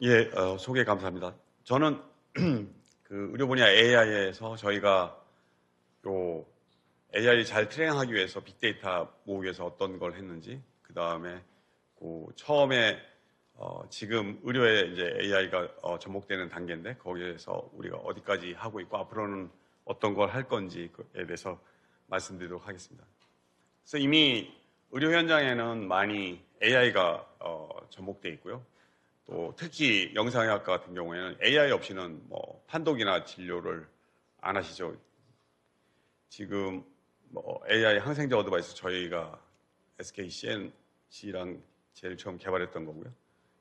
예, 소개 감사합니다. 저는 그 의료 분야 AI에서 저희가 요 AI 잘 트레이닝하기 위해서 빅데이터 모으기 위해서 어떤 걸 했는지, 그 다음에 그 처음에 지금 의료에 이제 AI가 접목되는 단계인데 거기에서 우리가 어디까지 하고 있고 앞으로는 어떤 걸 할 건지에 대해서 말씀드리도록 하겠습니다. 그래서 이미 의료 현장에는 많이 AI가 접목되어 있고요. 또 특히 영상의학과 같은 경우에는 AI 없이는 뭐 판독이나 진료를 안 하시죠. 지금 뭐 AI 항생제 어드바이스 저희가 SK CNC랑 제일 처음 개발했던 거고요.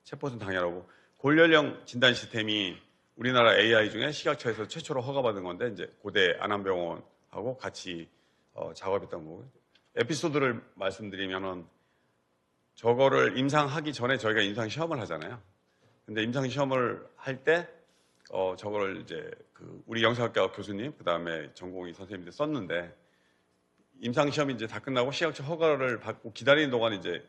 체포는 당연하고 골연령 진단 시스템이 우리나라 AI 중에 식약처에서 최초로 허가받은 건데 이제 고대 안암병원하고 같이 작업했던 거고요. 에피소드를 말씀드리면은 저거를 임상하기 전에 저희가 임상 시험을 하잖아요. 근데 임상 시험을 할 때 저걸 이제 우리 영상학과 교수님 그다음에 전공의 선생님들 썼는데 임상 시험이 이제 다 끝나고 식약처 허가를 받고 기다리는 동안 이제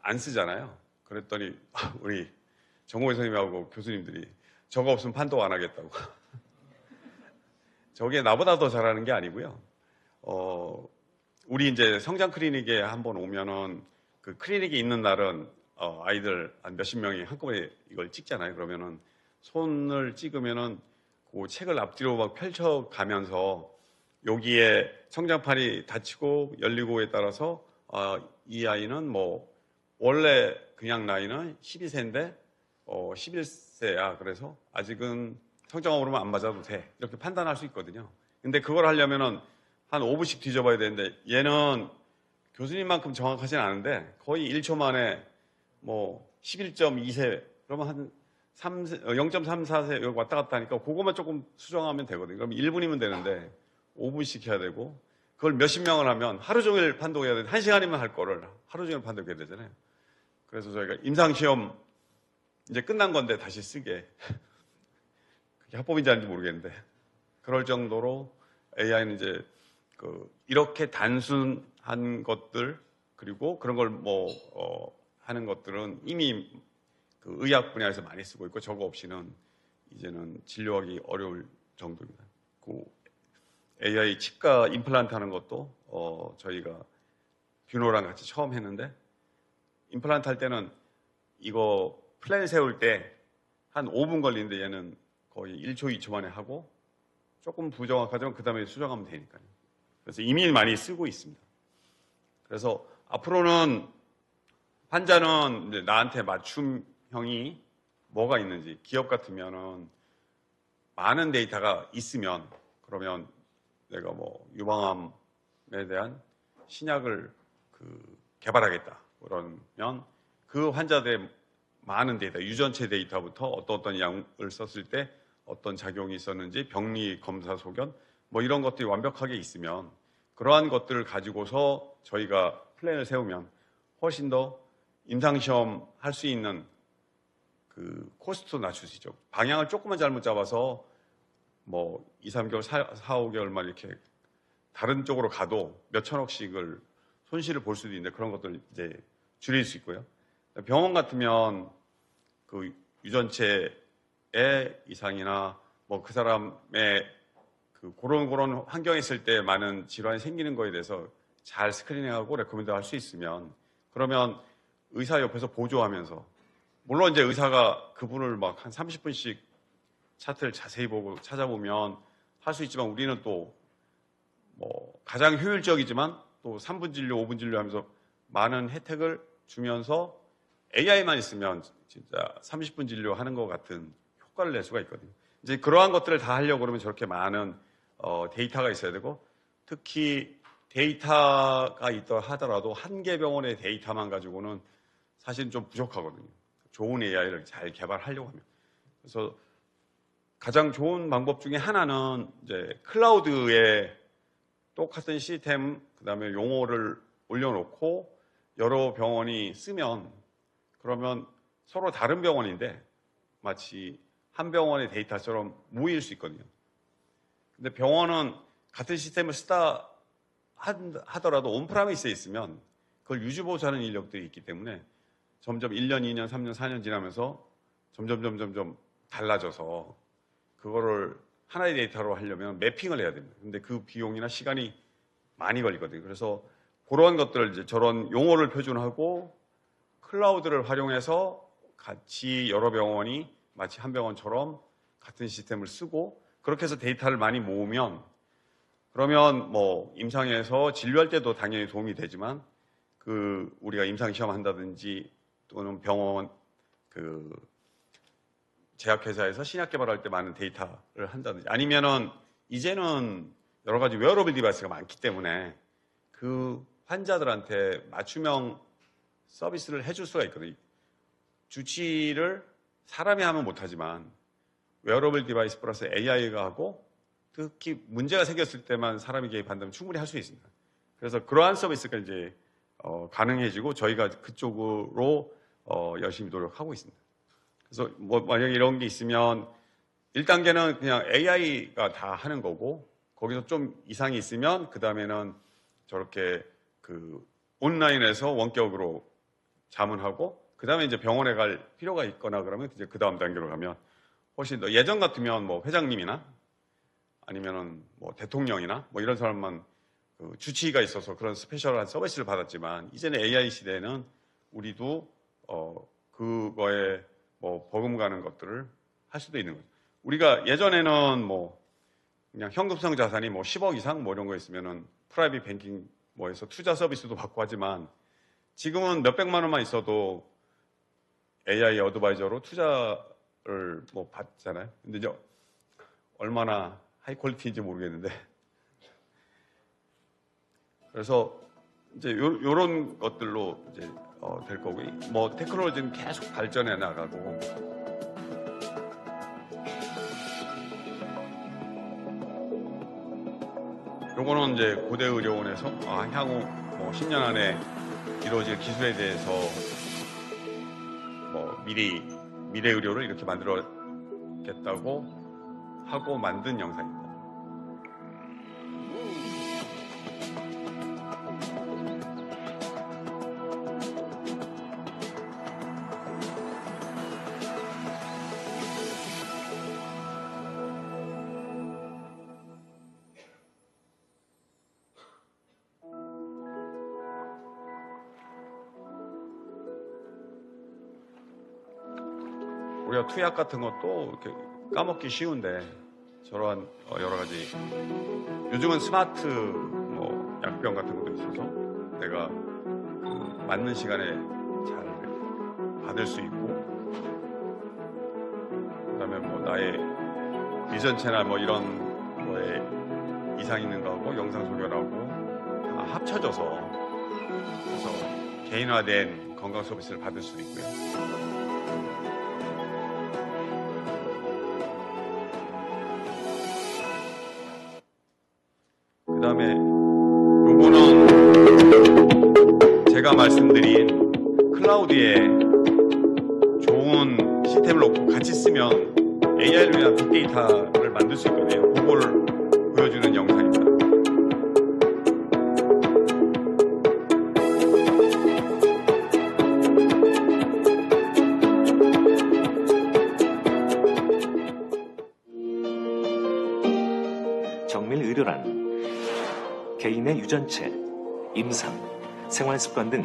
안 쓰잖아요. 그랬더니 우리 전공의 선생님하고 교수님들이 저거 없으면 판독 안 하겠다고. 저게 나보다 더 잘하는 게 아니고요. 우리 이제 성장 클리닉에 한번 오면은 그 클리닉에 있는 날은 아이들 한 몇십 명이 한꺼번에 이걸 찍잖아요. 그러면은 손을 찍으면은 그 책을 앞뒤로 막 펼쳐가면서 여기에 성장판이 닫히고 열리고에 따라서 이 아이는 뭐 원래 그냥 나이는 12세인데 11세야. 그래서 아직은 성장 호르몬 안 맞아도 돼. 이렇게 판단할 수 있거든요. 근데 그걸 하려면은 한 5분씩 뒤져봐야 되는데 얘는 교수님만큼 정확하진 않은데 거의 1초 만에 뭐 11.2세 그러면 한 0.34세 여기 왔다 갔다 하니까 그것만 조금 수정하면 되거든요. 그럼 1분이면 되는데 5분씩 해야 되고 그걸 몇십 명을 하면 하루 종일 판독해야 되는데 1시간이면 할 거를 하루 종일 판독해야 되잖아요. 그래서 저희가 임상시험 이제 끝난 건데 다시 쓰게 그게 합법인지 아닌지 모르겠는데 그럴 정도로 AI는 이제 이렇게 단순한 것들 그리고 그런 걸 하는 것들은 이미 의학 분야에서 많이 쓰고 있고 저거 없이는 이제는 진료하기 어려울 정도입니다. AI 치과 임플란트 하는 것도 저희가 뷰노랑 같이 처음 했는데 임플란트 할 때는 이거 플랜 세울 때 한 5분 걸리는데 얘는 거의 1초, 2초 만에 하고 조금 부정확하지만 그 다음에 수정하면 되니까요. 그래서 이미 많이 쓰고 있습니다. 그래서 앞으로는 환자는 이제 나한테 맞춤형이 뭐가 있는지 기업 같으면은 많은 데이터가 있으면 그러면 내가 뭐 유방암에 대한 신약을 개발하겠다. 그러면 그 환자들의 많은 데이터, 유전체 데이터부터 어떤 약을 썼을 때 어떤 작용이 있었는지 병리 검사 소견 뭐 이런 것들이 완벽하게 있으면 그러한 것들을 가지고서 저희가 플랜을 세우면 훨씬 더 임상시험 할 수 있는 코스트도 낮출 수 있죠. 방향을 조금만 잘못 잡아서 뭐 2, 3개월, 4, 5개월만 이렇게 다른 쪽으로 가도 몇 천억씩을 손실을 볼 수도 있는데 그런 것들을 이제 줄일 수 있고요. 병원 같으면 유전체의 이상이나 뭐 그 사람의 그런 환경에 있을 때 많은 질환이 생기는 거에 대해서 잘 스크리닝하고 레코멘드 할 수 있으면 그러면 의사 옆에서 보조하면서 물론 이제 의사가 그분을 막 한 30분씩 차트를 자세히 보고 찾아보면 할 수 있지만 우리는 또 뭐 가장 효율적이지만 또 3분 진료, 5분 진료 하면서 많은 혜택을 주면서 AI만 있으면 진짜 30분 진료하는 것 같은 효과를 낼 수가 있거든요. 이제 그러한 것들을 다 하려고 그러면 저렇게 많은 데이터가 있어야 되고 특히 데이터가 있다 하더라도 한 개 병원의 데이터만 가지고는 사실 좀 부족하거든요. 좋은 AI를 잘 개발하려고 하면. 그래서 가장 좋은 방법 중에 하나는 이제 클라우드에 똑같은 시스템, 그 다음에 용어를 올려놓고 여러 병원이 쓰면 그러면 서로 다른 병원인데 마치 한 병원의 데이터처럼 모일 수 있거든요. 근데 병원은 같은 시스템을 쓰다 하더라도 온프라미스에 있으면 그걸 유지보수하는 인력들이 있기 때문에 점점 1년, 2년, 3년, 4년 지나면서 점점 달라져서 그거를 하나의 데이터로 하려면 매핑을 해야 됩니다. 근데 그 비용이나 시간이 많이 걸리거든요. 그래서 그런 것들을 이제 저런 용어를 표준하고 클라우드를 활용해서 같이 여러 병원이 마치 한 병원처럼 같은 시스템을 쓰고 그렇게 해서 데이터를 많이 모으면 그러면 뭐 임상에서 진료할 때도 당연히 도움이 되지만 그 우리가 임상 시험 한다든지 또는 병원 그 제약회사에서 신약 개발할 때 많은 데이터를 한다든지 아니면은 이제는 여러 가지 웨어러블 디바이스가 많기 때문에 그 환자들한테 맞춤형 서비스를 해줄 수가 있거든요. 주치를 사람이 하면 못하지만 웨어러블 디바이스 플러스 AI가 하고 특히 문제가 생겼을 때만 사람이 개입한다면 충분히 할 수 있습니다. 그래서 그러한 서비스가 이제 가능해지고 저희가 그쪽으로 열심히 노력하고 있습니다. 그래서 뭐 만약에 이런 게 있으면 1단계는 그냥 AI가 다 하는 거고 거기서 좀 이상이 있으면 그 다음에는 저렇게 그 온라인에서 원격으로 자문하고 그 다음에 이제 병원에 갈 필요가 있거나 그러면 이제 그 다음 단계로 가면 훨씬 더 예전 같으면 뭐 회장님이나 아니면은 뭐 대통령이나 뭐 이런 사람만 그 주치의가 있어서 그런 스페셜한 서비스를 받았지만 이제는 AI 시대에는 우리도 그거에 뭐 버금가는 것들을 할 수도 있는 거죠. 우리가 예전에는 뭐 그냥 현금성 자산이 뭐 10억 이상 뭐 이런 거 있으면은 프라이빗 뱅킹 뭐 해서 투자 서비스도 받고 하지만 지금은 몇백만 원만 있어도 AI 어드바이저로 투자를 뭐 받잖아요. 근데 이제 얼마나 하이 퀄리티인지 모르겠는데 그래서 이제 요런 것들로 이제 될 거고 뭐 테크놀로지는 계속 발전해 나가고 요거는 이제 고대의료원에서 향후 뭐 10년 안에 이루어질 기술에 대해서 뭐 미래 의료를 이렇게 만들어겠다고 하고 만든 영상입니다. 우리가 투약 같은 것도 이렇게 까먹기 쉬운데 저런 여러 가지 요즘은 스마트 뭐 약병 같은 것도 있어서 내가 그 맞는 시간에 잘 받을 수 있고 그다음에 뭐 나의 유전체나 뭐 이런 거에 이상 있는 거하고 영상 소견하고 다 합쳐져서 그래서 개인화된 건강 서비스를 받을 수도 있고요. 그 다음에 요거는 제가 말씀드린 클라우드에 좋은 시스템을 놓고 같이 쓰면 AI를 위한 빅데이터를 만들 수 있거든요. 그걸 보여주는 영상입니다. 정밀의료란 개인의 유전체, 임상, 생활습관 등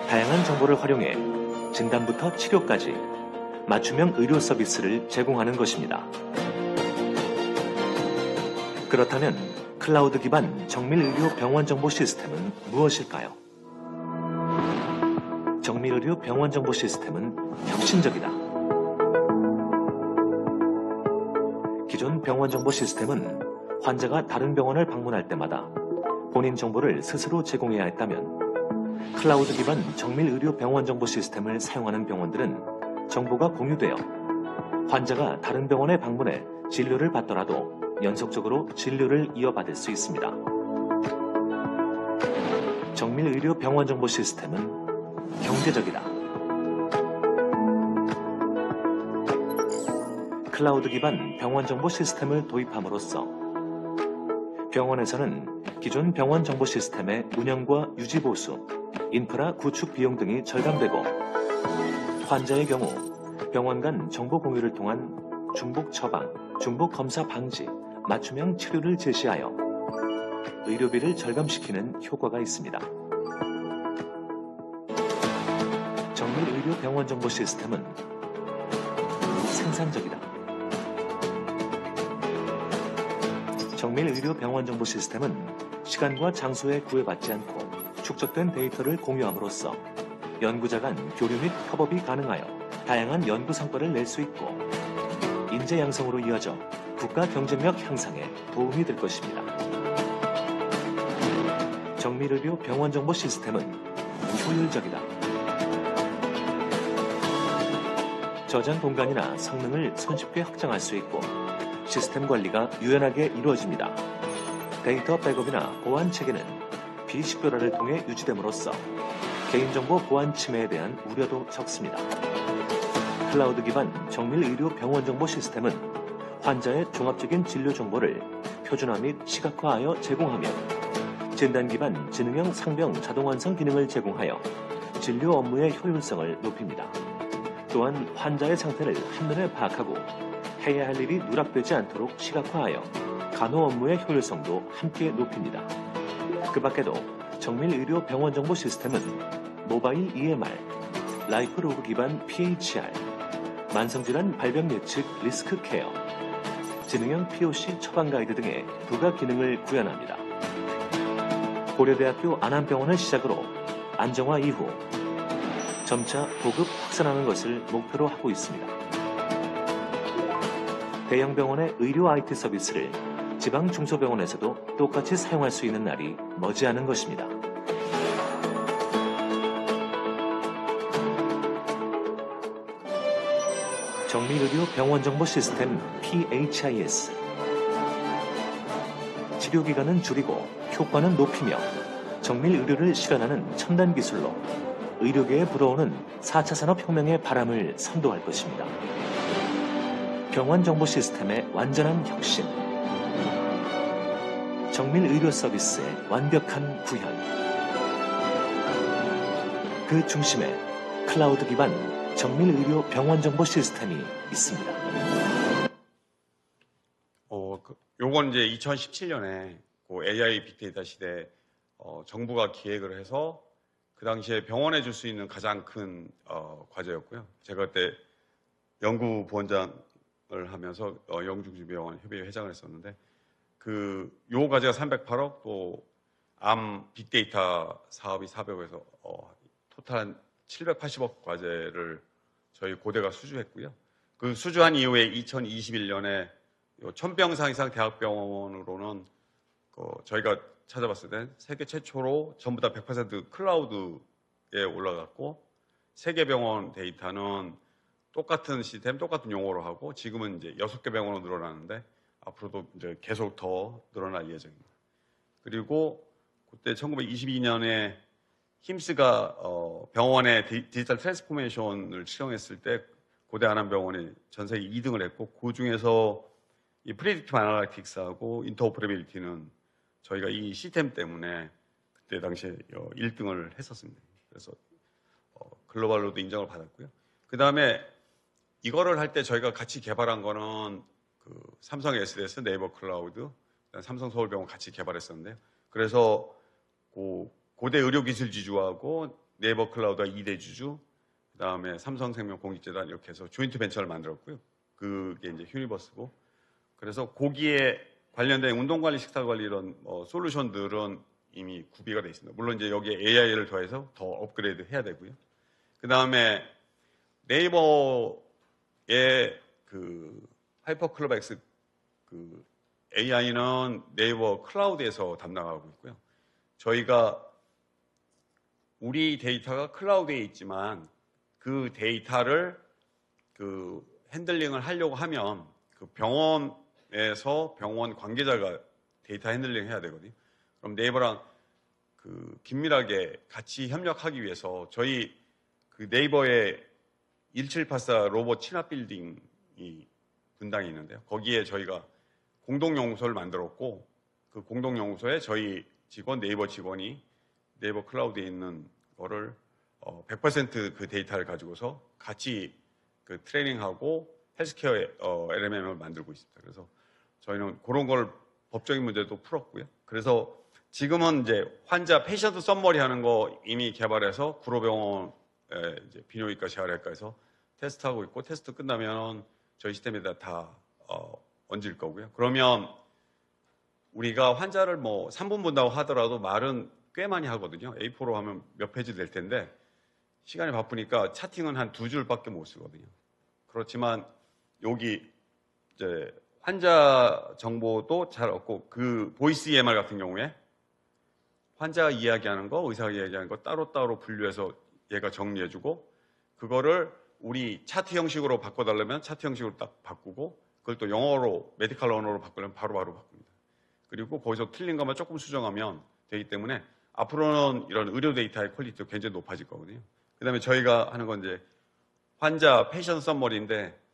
다양한 정보를 활용해 진단부터 치료까지 맞춤형 의료 서비스를 제공하는 것입니다. 그렇다면 클라우드 기반 정밀의료 병원 정보 시스템은 무엇일까요? 정밀의료 병원 정보 시스템은 혁신적이다. 기존 병원 정보 시스템은 환자가 다른 병원을 방문할 때마다 본인 정보를 스스로 제공해야 했다면 클라우드 기반 정밀의료 병원 정보 시스템을 사용하는 병원들은 정보가 공유되어 환자가 다른 병원에 방문해 진료를 받더라도 연속적으로 진료를 이어받을 수 있습니다. 정밀의료 병원 정보 시스템은 경제적이다. 클라우드 기반 병원 정보 시스템을 도입함으로써 병원에서는 기존 병원 정보 시스템의 운영과 유지 보수, 인프라 구축 비용 등이 절감되고 환자의 경우 병원 간 정보 공유를 통한 중복 처방, 중복 검사 방지, 맞춤형 치료를 제시하여 의료비를 절감시키는 효과가 있습니다. 정밀의료 병원 정보 시스템은 생산적이다. 정밀의료 병원 정보 시스템은 시간과 장소에 구애받지 않고 축적된 데이터를 공유함으로써 연구자 간 교류 및 협업이 가능하여 다양한 연구 성과를 낼 수 있고 인재 양성으로 이어져 국가 경쟁력 향상에 도움이 될 것입니다. 정밀의료 병원 정보 시스템은 효율적이다. 저장 공간이나 성능을 손쉽게 확장할 수 있고 시스템 관리가 유연하게 이루어집니다. 데이터 백업이나 보안 체계는 비식별화를 통해 유지됨으로써 개인정보 보안 침해에 대한 우려도 적습니다. 클라우드 기반 정밀의료 병원 정보 시스템은 환자의 종합적인 진료 정보를 표준화 및 시각화하여 제공하며 진단 기반 지능형 상병 자동 완성 기능을 제공하여 진료 업무의 효율성을 높입니다. 또한 환자의 상태를 한눈에 파악하고 해야 할 일이 누락되지 않도록 시각화하여 간호 업무의 효율성도 함께 높입니다. 그 밖에도 정밀의료 병원 정보 시스템은 모바일 EMR, 라이프 로그 기반 PHR, 만성질환 발병 예측 리스크 케어, 지능형 POC 처방 가이드 등의 부가 기능을 구현합니다. 고려대학교 안암병원을 시작으로 안정화 이후 점차 보급 확산하는 것을 목표로 하고 있습니다. 대형 병원의 의료 IT 서비스를 지방 중소병원에서도 똑같이 사용할 수 있는 날이 머지않은 것입니다. 정밀의료 병원 정보 시스템 PHIS. 치료기간은 줄이고 효과는 높이며 정밀의료를 실현하는 첨단 기술로 의료계에 불어오는 4차 산업혁명의 바람을 선도할 것입니다. 병원 정보 시스템의 완전한 혁신. 정밀의료 서비스의 완벽한 구현. 그 중심에 클라우드 기반 정밀의료 병원 정보 시스템이 있습니다. 요건 이제 2017년에 AI 빅데이터 시대에 정부가 기획을 해서 그 당시에 병원에 줄 수 있는 가장 큰 과제였고요. 제가 그때 연구부원장을 하면서 영중주병원 협의회 회장을 했었는데 요 과제가 308억 또 암 빅데이터 사업이 400억에서 토탈 780억 과제를 저희 고대가 수주했고요. 그 수주한 이후에 2021년에 1000병상 이상 대학병원으로는 저희가 찾아봤을 때 세계 최초로 전부 다 100% 클라우드에 올라갔고 세계병원 데이터는 똑같은 시스템, 똑같은 용어로 하고 지금은 이제 6개 병원으로 늘어나는데 앞으로도 이제 계속 더 늘어날 예정입니다. 그리고 그때 1922년에 힘스가 병원의 디지털 트랜스포메이션을 실행했을 때 고대 안암병원이 전 세계 2등을 했고 그 중에서 이 프리딕티브 아날리틱스하고 인터오퍼레빌리티는 저희가 이 시스템 때문에 그때 당시에 1등을 했었습니다. 그래서 글로벌로도 인정을 받았고요. 그 다음에 이거를 할 때 저희가 같이 개발한 거는 삼성 SDS, 네이버 클라우드, 삼성 서울병원 같이 개발했었는데요. 그래서 고대 의료기술지주하고 네이버 클라우드가 2대 주주, 그 다음에 삼성생명 공익재단 이렇게 해서 조인트 벤처를 만들었고요. 그게 이제 휴니버스고. 그래서 거기에 관련된 운동관리, 식사관리 이런 솔루션들은 이미 구비가 되어 있습니다. 물론 이제 여기에 AI를 더해서 더 업그레이드 해야 되고요. 그 다음에 네이버의 하이퍼클럽X AI는 네이버 클라우드에서 담당하고 있고요. 저희가 우리 데이터가 클라우드에 있지만 그 데이터를 핸들링을 하려고 하면 병원에서 병원 관계자가 데이터 핸들링 해야 되거든요. 그럼 네이버랑 긴밀하게 같이 협력하기 위해서 저희 네이버의 1784 로봇 친화 빌딩이 분당이 있는데요. 거기에 저희가 공동연구소를 만들었고 그 공동연구소에 저희 직원, 네이버 직원이 네이버 클라우드에 있는 거를 100% 그 데이터를 가지고서 같이 그 트레이닝하고 헬스케어 LMM을 만들고 있습니다. 그래서 저희는 그런 걸 법적인 문제도 풀었고요. 그래서 지금은 이제 환자 페이션트 썸머리 하는 거 이미 개발해서 구로병원에 이제 비뇨기과 재활외과에서 테스트하고 있고, 테스트 끝나면 저희 시스템에다 다 얹을 거고요. 그러면 우리가 환자를 뭐 3분 본다고 하더라도 말은 꽤 많이 하거든요. A4로 하면 몇 페이지 될 텐데 시간이 바쁘니까 차팅은 한 2줄밖에 못 쓰거든요. 그렇지만 여기 이제 환자 정보도 잘 얻고, 그 보이스 EMR 같은 경우에 환자가 이야기하는 거, 의사가 이야기하는 거 따로따로 분류해서 얘가 정리해주고, 그거를 우리 차트 형식으로 바꿔달라면 차트 형식으로 딱 바꾸고, 그걸 또 영어로, 메디컬 언어로 바꾸려면 바로바로 바꿉니다. 그리고 거기서 틀린 것만 조금 수정하면 되기 때문에 앞으로는 이런 의료 데이터의 퀄리티도 굉장히 높아질 거거든요. 그 다음에 저희가 하는 건 이제 환자 페이션 썸머리인데,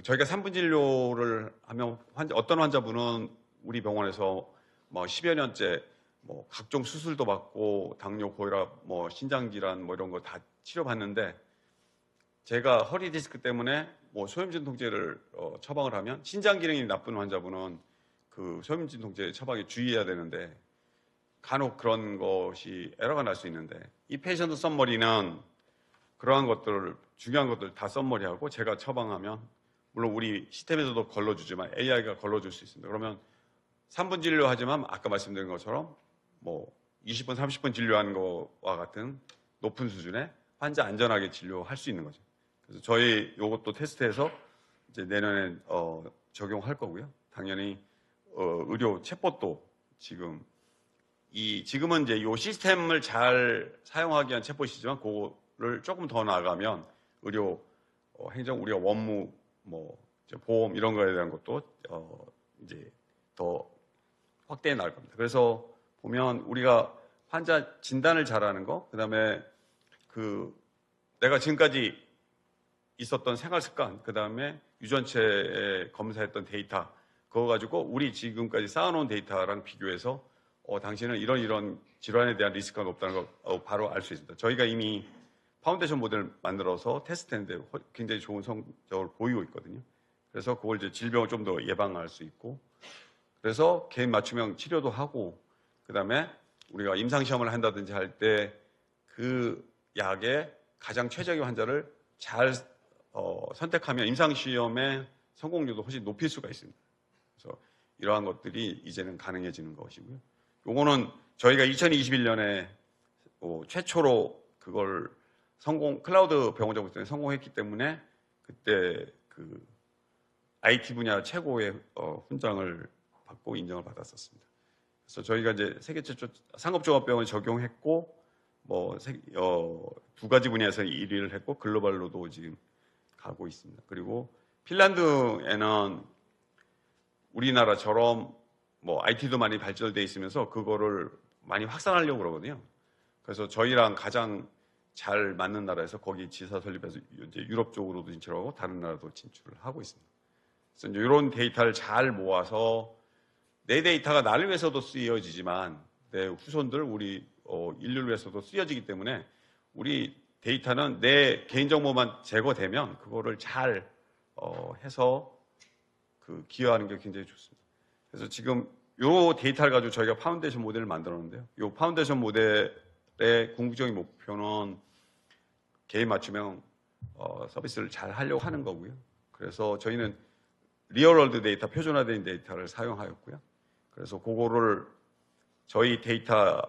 저희가 3분 진료를 하면 어떤 환자분은 우리 병원에서 뭐 10여 년째 뭐 각종 수술도 받고 당뇨, 고혈압, 뭐 신장질환 뭐 이런 거 다 치료받는데, 제가 허리 디스크 때문에 뭐 소염진통제를 처방을 하면 신장 기능이 나쁜 환자분은 그 소염진통제 처방에 주의해야 되는데 간혹 그런 것이 에러가 날 수 있는데, 이 페이션트 썸머리는 그러한 것들을, 중요한 것들 다 썸머리하고 제가 처방하면, 물론 우리 시스템에서도 걸러주지만 AI가 걸러줄 수 있습니다. 그러면 3분 진료하지만 아까 말씀드린 것처럼 뭐 20분, 30분 진료하는 거와 같은 높은 수준의 환자 안전하게 진료할 수 있는 거죠. 그래서 저희 요것도 테스트해서 이제 내년에 적용할 거고요. 당연히 의료 챗봇도 지금은 이제 이 시스템을 잘 사용하기 위한 챗봇이지만, 그거를 조금 더 나아가면 의료 행정, 우리가 원무, 뭐 보험 이런 거에 대한 것도 이제 더 확대해 나갈 겁니다. 그래서 보면 우리가 환자 진단을 잘하는 거, 그다음에 내가 지금까지 있었던 생활 습관, 그다음에 유전체에 검사했던 데이터, 그거 가지고 우리 지금까지 쌓아놓은 데이터랑 비교해서 당신은 이런 질환에 대한 리스크가 높다는 걸 바로 알 수 있습니다. 저희가 이미 파운데이션 모델을 만들어서 테스트했는데 굉장히 좋은 성적을 보이고 있거든요. 그래서 그걸 이제 질병을 좀 더 예방할 수 있고, 그래서 개인 맞춤형 치료도 하고, 그다음에 우리가 임상시험을 한다든지 할 때 그 약의 가장 최적의 환자를 잘 선택하면 임상시험의 성공률도 훨씬 높일 수가 있습니다. 그래서 이러한 것들이 이제는 가능해지는 것이고요. 요거는 저희가 2021년에 최초로 그걸 클라우드 병원 정보 때문에 성공했기 때문에 그때 IT 분야 최고의 훈장을 받고 인정을 받았었습니다. 그래서 저희가 이제 세계 최초 상업종합병원을 적용했고, 뭐 2가지 분야에서 1위를 했고 글로벌로도 지금 가고 있습니다. 그리고 핀란드에는 우리나라처럼 뭐 IT도 많이 발전돼 있으면서 그거를 많이 확산하려고 그러거든요. 그래서 저희랑 가장 잘 맞는 나라에서 거기 지사 설립해서 이제 유럽 쪽으로도 진출하고 다른 나라도 진출을 하고 있습니다. 그래서 이제 이런 데이터를 잘 모아서 내 데이터가 나를 위해서도 쓰여지지만 내 후손들, 우리 인류를 위해서도 쓰여지기 때문에 우리 데이터는 내 개인정보만 제거되면 그거를 잘 해서 기여하는 게 굉장히 좋습니다. 그래서 지금 이 데이터를 가지고 저희가 파운데이션 모델을 만들었는데요. 이 파운데이션 모델의 궁극적인 목표는 개인 맞춤형 서비스를 잘 하려고 하는 거고요. 그래서 저희는 리얼월드 데이터, 표준화된 데이터를 사용하였고요. 그래서 그거를 저희 데이터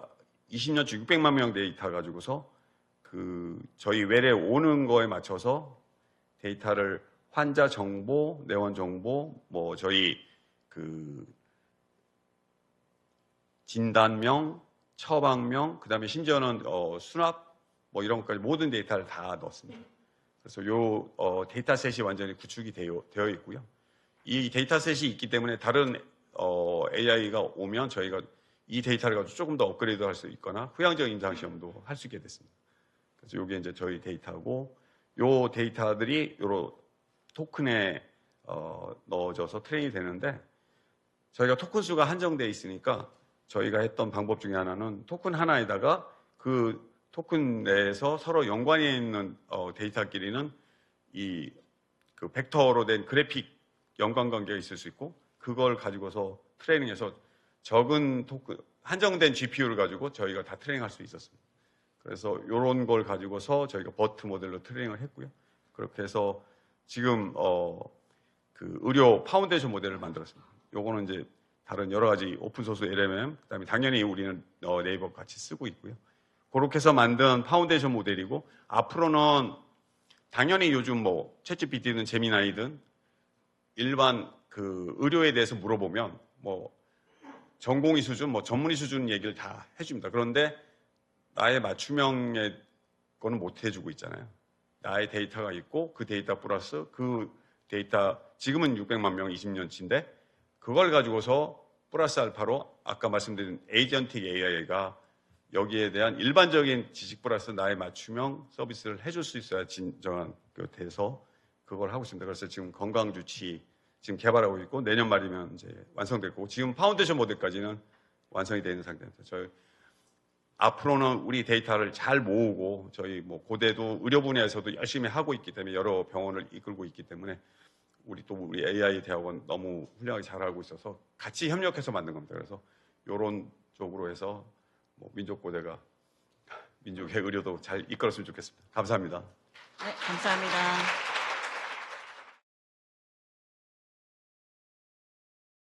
20년치 600만 명 데이터 가지고서 저희 외래 오는 거에 맞춰서 데이터를 환자 정보, 내원 정보, 뭐 저희 진단명, 처방명, 그다음에 심지어는 수납 뭐 이런 것까지 모든 데이터를 다 넣었습니다. 그래서 요 데이터셋이 완전히 구축이 되어 있고요. 이 데이터셋이 있기 때문에 다른 AI가 오면 저희가 이 데이터를 가지고 조금 더 업그레이드 할 수 있거나 후양적 임상시험도 할 수 있게 됐습니다. 그래서 이게 이제 저희 데이터고, 요 데이터들이 요런 토큰에 넣어져서 트레인이 되는데, 저희가 토큰 수가 한정되어 있으니까 저희가 했던 방법 중에 하나는 토큰 하나에다가 그 토큰 내에서 서로 연관이 있는 데이터끼리는 이 그 벡터로 된 그래픽 연관관계가 있을 수 있고 그걸 가지고서 트레이닝해서 적은 한정된 GPU를 가지고 저희가 다 트레이닝할 수 있었습니다. 그래서 이런 걸 가지고서 저희가 버트 모델로 트레이닝을 했고요. 그렇게 해서 지금 그 의료 파운데이션 모델을 만들었습니다. 요거는 이제 다른 여러 가지 오픈소스 LMM, 그다음에 당연히 우리는 네이버 같이 쓰고 있고요. 그렇게 해서 만든 파운데이션 모델이고 앞으로는 당연히 요즘 뭐 챗GPT든 제미나이든 일반 그 의료에 대해서 물어보면 뭐 전공의 수준, 뭐 전문의 수준 얘기를 다 해줍니다. 그런데 나의 맞춤형의 거는 못 해주고 있잖아요. 나의 데이터가 있고 그 데이터 플러스 그 데이터 지금은 600만 명 20년치인데 그걸 가지고서 플러스 알파로 아까 말씀드린 에이전틱 AI가 여기에 대한 일반적인 지식 플러스 나의 맞춤형 서비스를 해줄 수 있어야 진정한 돼서 그걸 하고 있습니다. 그래서 지금 건강주치 지금 개발하고 있고 내년 말이면 이제 완성될 거고 지금 파운데이션 모델까지는 완성이 되는 상태입니다. 저희 앞으로는 우리 데이터를 잘 모으고 저희 뭐 고대도 의료 분야에서도 열심히 하고 있기 때문에 여러 병원을 이끌고 있기 때문에 우리 AI 대학원 너무 훌륭하게 잘 알고 있어서 같이 협력해서 만든 겁니다. 그래서 이런 쪽으로 해서 뭐 민족고대가 민족의 의료도 잘 이끌었으면 좋겠습니다. 감사합니다. 네, 감사합니다.